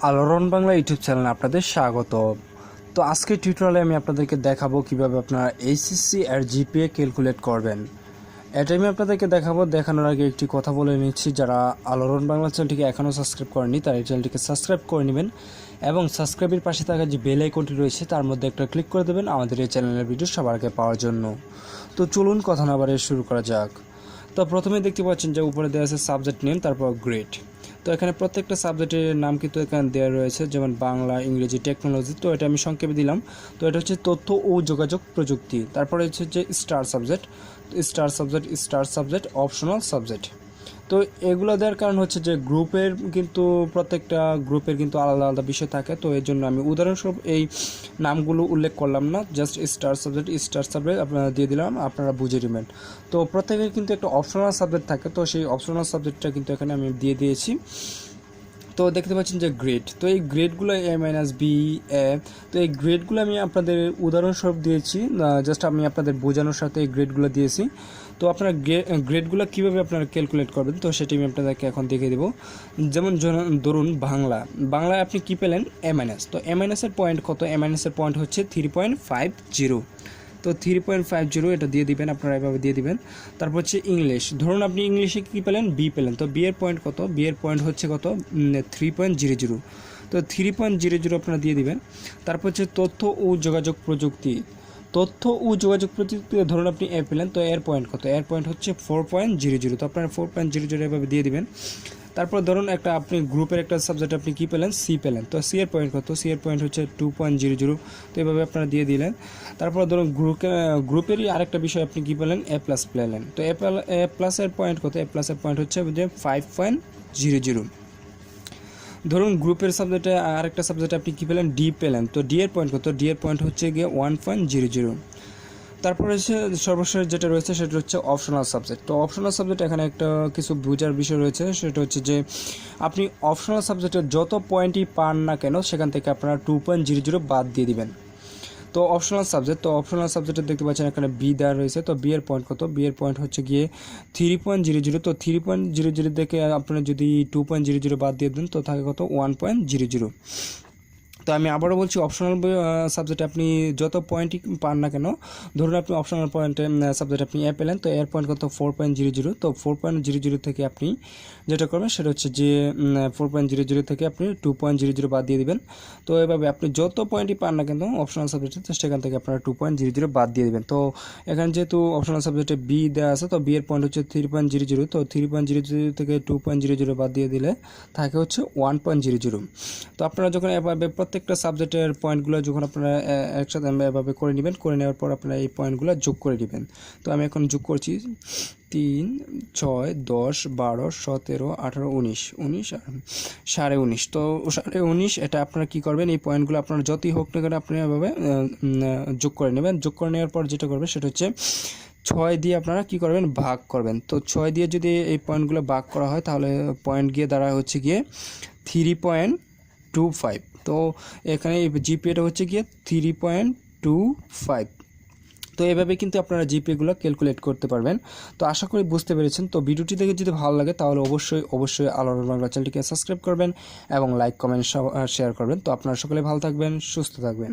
আলোড়ন বাংলা ইউটিউব চ্যানেলে আপনাদের স্বাগত। তো আজকের টিউটোরিয়ালে আমি আপনাদেরকে দেখাবো কিভাবে আপনারা এইচএসসি আর জিপিএ ক্যালকুলেট করবেন। এটাই আমি আপনাদেরকে দেখানোর আগে একটি কথা বলে নিচ্ছি, যারা আলোড়ন বাংলা চ্যানেলটিকে এখনও সাবস্ক্রাইব করেনি তারা এই চ্যানেলটিকে সাবস্ক্রাইব করে নেবেন এবং সাবস্ক্রাইবের পাশে থাকা যে বেল আইকনটি রয়েছে তার মধ্যে একটা ক্লিক করে দেবেন আমাদের এই চ্যানেলের ভিডিও সবার আগে পাওয়ার জন্য। তো চলুন কথা না বাড়িয়ে শুরু করা যাক। তো প্রথমে দেখতে পাচ্ছেন যে উপরে দেওয়া আছে সাবজেক্ট নেম, তারপর গ্রেড। তো এখানে প্রত্যেকটা সাবজেক্টের নাম কিন্তু এখানে দেওয়া রয়েছে, যেমন বাংলা, ইংরেজি, টেকনোলজি। তো এটা আমি সংক্ষেপে দিলাম। তো এটা হচ্ছে তথ্য ও যোগাযোগ প্রযুক্তি। তারপরে হচ্ছে যে স্টার সাবজেক্ট, অপশনাল সাবজেক্ট। তো এগুলো দেওয়ার কারণ হচ্ছে যে প্রত্যেকটা গ্রুপের কিন্তু আলাদা আলাদা বিষয় থাকে। তো এর জন্য আমি উদাহরণস্বরূপ এই নামগুলো উল্লেখ করলাম না, জাস্ট স্টার সাবজেক্ট আপনারা দিয়ে দিলাম, আপনারা বুঝে নেবেন। তো প্রত্যেকের কিন্তু একটা অপশনাল সাবজেক্ট থাকে, তো সেই অপশনাল সাবজেক্টটা কিন্তু এখানে আমি দিয়ে দিয়েছি। তো দেখতে পাচ্ছেন যে গ্রেড, তো এই গ্রেডগুলো A-B A, তো এই গ্রেডগুলো আমি আপনাদের উদাহরণস্বরূপ দিয়েছি, জাস্ট আমি আপনাদের বোঝানোর সাথে এই গ্রেডগুলো দিয়েছি। তো আপনারা গ্রেডগুলো কীভাবে আপনারা ক্যালকুলেট করবেন তো সেটি আমি আপনাদেরকে এখন দেখিয়ে দেবো। যেমন ধরুন বাংলায় আপনি কী পেলেন A-, তো A- পয়েন্ট কত? A- পয়েন্ট হচ্ছে 3.50। তো 3.50 এটা দিয়ে দিবেন, আপনারা এভাবে দিয়ে দিবেন। তারপর হচ্ছে ইংলিশ, ধরুন আপনি ইংলিশে কী পেলেন? বি পেলেন। তো বি এর পয়েন্ট কত? বি এর পয়েন্ট হচ্ছে কত? 3.00। তো 3.00 আপনারা দিয়ে দিবেন। তারপর হচ্ছে তথ্য ও যোগাযোগ প্রযুক্তি, ধরুন আপনি এ পেলেন, তো এর পয়েন্ট কত? এর পয়েন্ট হচ্ছে 4.00। তো আপনারা 4.00 এভাবে দিয়ে দিবেন। তারপর ধরুন আপনি গ্রুপের একটা সাবজেক্ট আপনি কী পেলেন? সি পেলেন। তো সি এর পয়েন্ট কত? সি এর পয়েন্ট হচ্ছে 2.00। তো এভাবে আপনারা দিয়ে দিলেন। তারপর ধরুন গ্রুপেরই আরেকটা বিষয় আপনি কী পেলেন? এ প্লাস পেলেন। তো এ প্লাসের পয়েন্ট কত? এ প্লাসের পয়েন্ট হচ্ছে যে 5.00। ধরুন গ্রুপের সাবজেক্টে আরেকটা সাবজেক্টে আপনি কী পেলেন? ডি পেলেন। তো ডি এর পয়েন্ট কত? ডি এর পয়েন্ট হচ্ছে গিয়ে 1.00। তারপরে হচ্ছে সর্বশেষ যেটা রয়েছে সেটা হচ্ছে অপশনাল সাবজেক্ট। তো অপশনাল সাবজেক্ট এখানে একটা কিছু বোঝার বিষয় রয়েছে, সেটা হচ্ছে যে আপনি অপশনাল সাবজেক্টের যত পয়েন্টই পান না কেন সেখান থেকে আপনারা 2.00 বাদ দিয়ে দিবেন। তো অপশনাল সাবজেক্টে দেখতে পাচ্ছেন এখানে বি দেওয়া রয়েছে। তো বি এর পয়েন্ট কত? বি এর পয়েন্ট হচ্ছে গিয়ে 3.00। তো 3.00 থেকে আপনি যদি 2.00 বাদ দিয়ে দেন তো থাকে কত? 1.00। তো আমি আবারও বলছি, অপশনাল সাবজেক্টে আপনি যত পয়েন্টই পান না কেন, ধরুন আপনি অপশনাল পয়েন্টে সাবজেক্ট আপনি এ পেলেন, তো এর পয়েন্ট কত? 4.00। তো 4.00 থেকে আপনি যেটা করবেন সেটা হচ্ছে যে 4.00 থেকে আপনি 2.00 বাদ দিয়ে দেবেন। তো এভাবে আপনি যত পয়েন্টই পান না কেন অপশনাল সাবজেক্টে, তো সেখান থেকে আপনারা 2.00 বাদ দিয়ে দেবেন। তো এখানে যেহেতু অপশনাল সাবজেক্টে বি দেওয়া আছে, তো বি এর পয়েন্ট হচ্ছে 3.00। তো 3.00 থেকে 2.00 বাদ দিয়ে দিলে থাকে হচ্ছে 1.00। তো আপনারা যখন এভাবে প্রত্যেকটা সাবজেক্টের পয়েন্টগুলো যখন আপনারা একসাথে এভাবে করে নেবেন, করে নেওয়ার পর আপনারা এই পয়েন্টগুলো যোগ করে নেবেন। তো আমি এখন যোগ করছি 3, 6, 10, 12, 17, 18, 19, 19 আর 19.5। তো 19.5 এটা আপনারা কী করবেন? এই পয়েন্টগুলো আপনারা যতই হোক না কেন আপনি এভাবে যোগ করে নেবেন। যোগ করে নেওয়ার পর যেটা করবেন সেটা হচ্ছে 6 দিয়ে আপনারা কী করবেন? ভাগ করবেন। তো 6 দিয়ে যদি এই পয়েন্টগুলো ভাগ করা হয় তাহলে পয়েন্ট গিয়ে দাঁড়ায় হচ্ছে গিয়ে 3.25। তো এখানে জিপিএটা হচ্ছে গিয়ে 3.25। তো এভাবে কিন্তু আপনারা জিপিএগুলো ক্যালকুলেট করতে পারবেন। তো আশা করি বুঝতে পেরেছেন। তো ভিডিওটি দেখে যদি ভালো লাগে তাহলে অবশ্যই আলোড়ন বাংলা চ্যানেলটিকে সাবস্ক্রাইব করবেন এবং লাইক, কমেন্ট, শেয়ার করবেন। তো আপনারা সকলে ভালো থাকবেন, সুস্থ থাকবেন।